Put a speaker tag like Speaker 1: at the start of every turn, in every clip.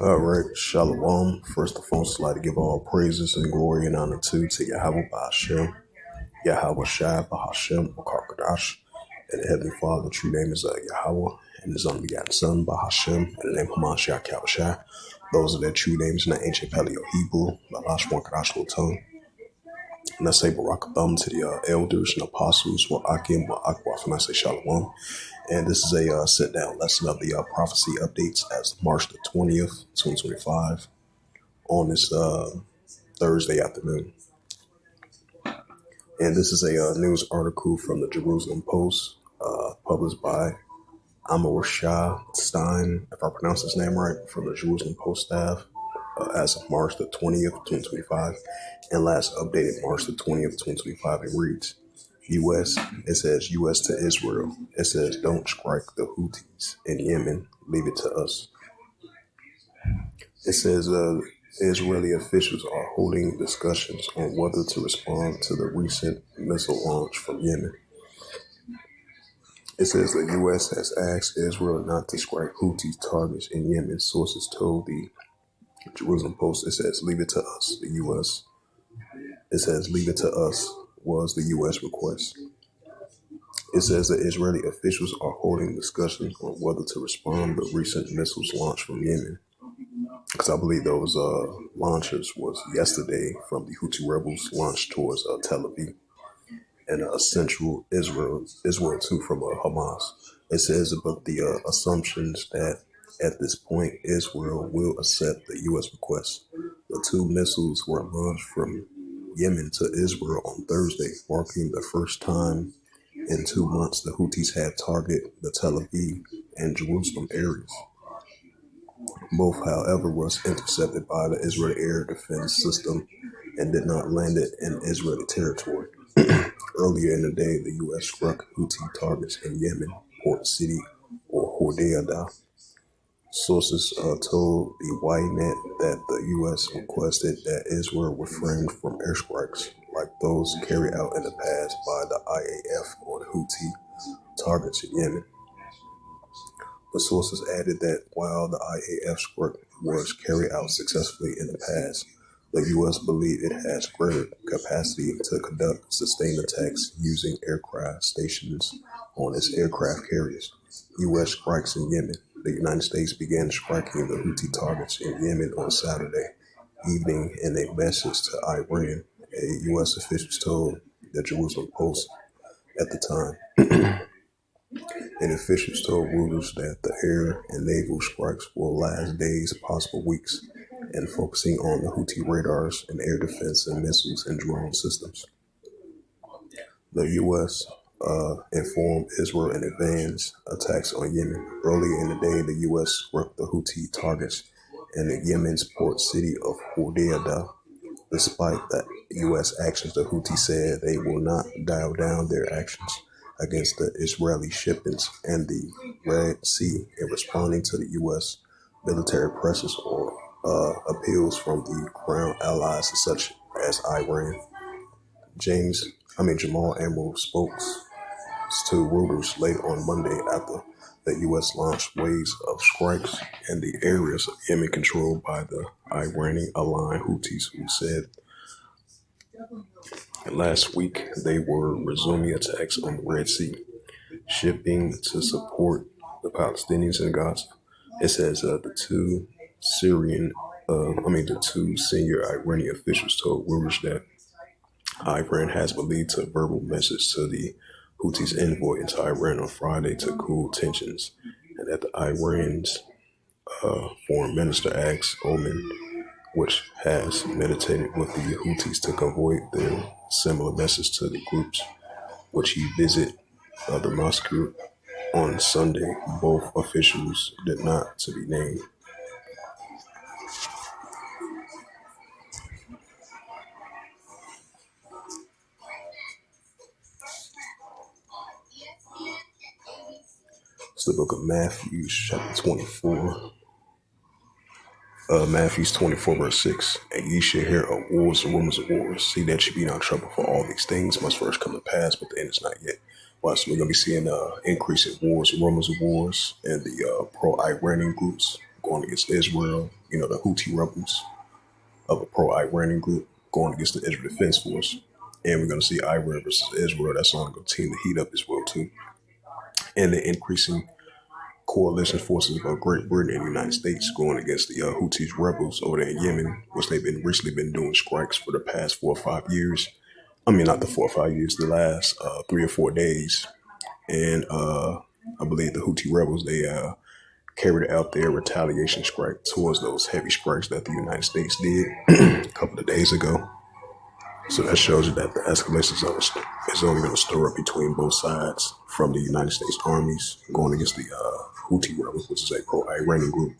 Speaker 1: All right, Shalom. First and foremost, I'd like to give all praises and glory and honor to Yahweh Ba'ashem, Yahweh Shai Ba'ashem, Bakarkadash, and the Heavenly Father. The true name is Yahweh, and His unbegotten Son Ba'ashem, and the name of Mashiach Yahushai. Those are their true names in the ancient Paleo Hebrew, Lalash One Kadash tongue. And I say Barak Thumb to the elders and apostles, wa Akim, wa Akwaf, and I say Shalom. And this is a sit-down lesson of the prophecy updates as of March the 20th, 2025, on this Thursday afternoon. And this is a news article from the Jerusalem Post, published by Amor Shah Stein, if I pronounce his name right, from the Jerusalem Post staff, as of March the 20th, 2025, and last updated March the 20th, 2025. It reads, U.S., it says U.S. to Israel. It says, don't strike the Houthis in Yemen, leave it to us. It says Israeli officials are holding discussions on whether to respond to the recent missile launch from Yemen. It says the U.S. has asked Israel not to strike Houthi targets in Yemen. Sources told the Jerusalem Post, it says, leave it to us, the U.S. It says, leave it to us was the U.S. request. It says that Israeli officials are holding discussions on whether to respond to recent missiles launched from Yemen. Because I believe those launches was yesterday from the Houthi rebels launched towards Tel Aviv and central Israel too from Hamas. It says about the assumptions that at this point Israel will accept the U.S. request. The two missiles were launched from Yemen to Israel on Thursday, marking the first time in 2 months the Houthis had targeted the Tel Aviv and Jerusalem areas. Both, however, was intercepted by the Israeli air defense system and did not land it in Israeli territory. Earlier in the day, the U.S. struck Houthi targets in Yemen, Port City, or Hodeidah. Sources told the Ynet that the U.S. requested that Israel refrain from airstrikes like those carried out in the past by the IAF on Houthi targets in Yemen. The sources added that while the IAF strike was carried out successfully in the past, the U.S. believed it has greater capacity to conduct sustained attacks using aircraft stations on its aircraft carriers. U.S. strikes in Yemen. The United States began striking the Houthi targets in Yemen on Saturday evening in a message to Iran, a U.S. official told the Jerusalem Post at the time. And officials told Reuters that the air and naval strikes will last days, possible weeks, and focusing on the Houthi radars and air defense and missiles and drone systems. The U.S. Informed Israel in advance attacks on Yemen. Earlier in the day, the U.S. struck the Houthi targets in the Yemen's port city of Hodeidah. Despite the U.S. actions, the Houthis said they will not dial down their actions against the Israeli shipments and the Red Sea in responding to the U.S. military pressures or appeals from the Crown allies such as Iran. Jamal Amro spoke to Reuters late on Monday after the U.S. launched waves of strikes in the areas of Yemen controlled by the Iranian-aligned Houthis, who said last week they were resuming attacks on the Red Sea, shipping to support the Palestinians in Gaza. It says the two senior Iranian officials told Reuters that Iran has released a verbal message to the Houthis' envoy into Iran on Friday to cool tensions, and that the Iran's foreign minister asked Oman, which has meditated with the Houthis, to convey their similar message to the groups, which he visited the Moscow on Sunday. Both officials did not to be named. It's the book of Matthew, chapter 24. Matthew 24, verse 6. And ye shall hear of wars and rumors of wars. See that ye be not troubled, for all these things must first come to pass, but the end is not yet. Well, so we're going to be seeing increase in wars and rumors of wars and the pro-Iranian groups going against Israel. The Houthi rebels of a pro-Iranian group going against the Israel Defense Force. And we're going to see Iran versus Israel. That's only going to continue to heat up as well, too. And the increasing coalition forces of Great Britain and the United States going against the Houthis rebels over there in Yemen, which they've been recently been doing strikes for the past 4 or 5 years. I mean, not the 4 or 5 years, the last 3 or 4 days. And I believe the Houthi rebels, they carried out their retaliation strike towards those heavy strikes that the United States did a couple of days ago. So that shows you that the escalation is only going to stir up between both sides from the United States armies going against the Houthi rebels, which is a pro-Iranian group.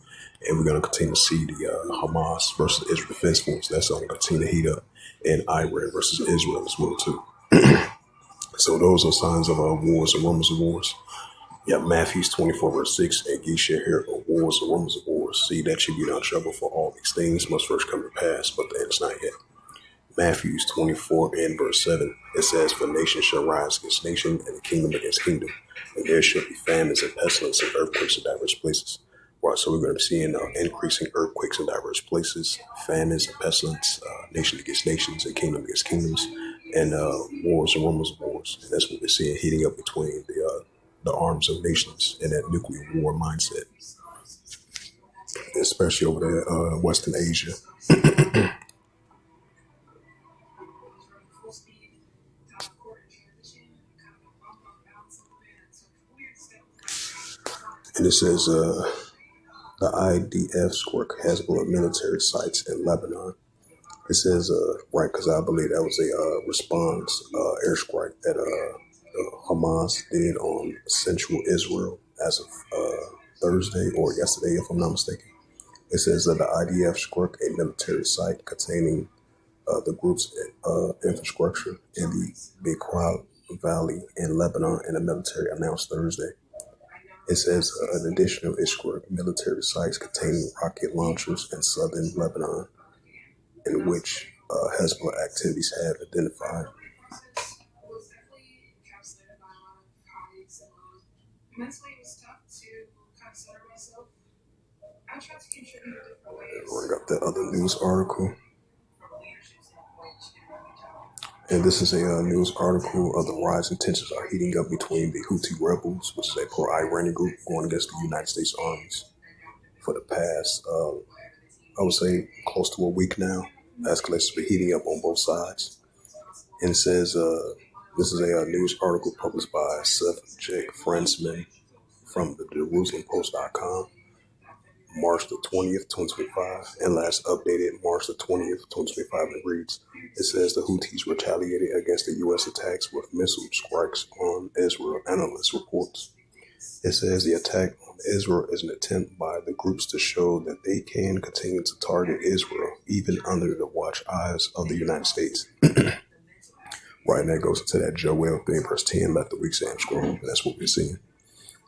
Speaker 1: And we're going to continue to see the Hamas versus Israel Defense Force. That's only going to continue to heat up. And Iran versus Israel as well, too. So those are signs of wars and rumors of wars. Yeah, Matthews 24 verse 6, and ye shall hear of wars and rumors of wars. See that you be not troubled, for all these things must first come to pass, but the end is not yet. Matthews 24 and verse 7, it says, for nation shall rise against nation, and kingdom against kingdom, and there shall be famines and pestilence and earthquakes in diverse places. Right, so we're going to be seeing increasing earthquakes in diverse places, famines and pestilence, nation against nations and kingdom against kingdoms, and wars and rumors of wars. And that's what we're seeing heating up between the arms of nations and that nuclear war mindset, especially over there, Western Asia. And it says the IDF squad has military sites in Lebanon. It says, right, because I believe that was a response airstrike that Hamas did on central Israel as of Thursday or yesterday, if I'm not mistaken. It says that the IDF struck a military site containing the group's infrastructure in the Bekaa Valley in Lebanon, and the military announced Thursday. It says an additional it struck military sites containing rocket launchers in southern Lebanon, in which Hezbollah activities have identified. Bring up the other news article. And this is a news article of the rising tensions are heating up between the Houthi rebels, which is a pro-Iranian group, going against the United States armies for the past, I would say, close to a week now. Escalations been heating up on both sides. And it says, this is a news article published by Seth Jake Fransman from the JerusalemPost.com, March the 20th, 2025, and last updated March the 20th, 2025. And it reads, it says the Houthis retaliated against the U.S. attacks with missile strikes on Israel, analyst reports. It says the attack on Israel is an attempt by the groups to show that they can continue to target Israel, even under the watch eyes of the United States. Right, and that goes into that Joel 3 verse 10, let the weak say I'm strong. And that's what we're seeing.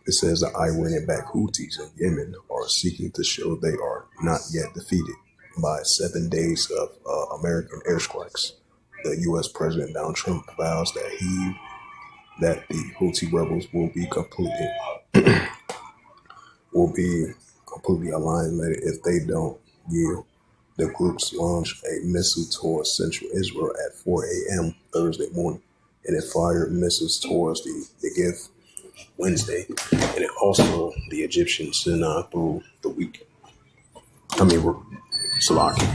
Speaker 1: It says the Iranian-backed Houthis in Yemen are seeking to show they are not yet defeated by 7 days of American airstrikes. The U.S. President Donald Trump vows that the Houthi rebels will be completely annihilated if they don't yield. The groups launched a missile towards central Israel at 4 a.m. Thursday morning, and it fired missiles towards the Negev Wednesday, and it also the Egyptian Sinai through the week. Salaki.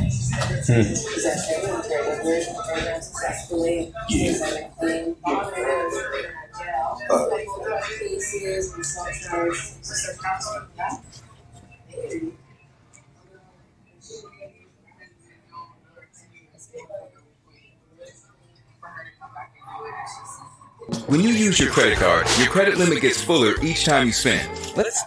Speaker 2: When you use your credit card, your credit limit gets fuller each time you spend. Let's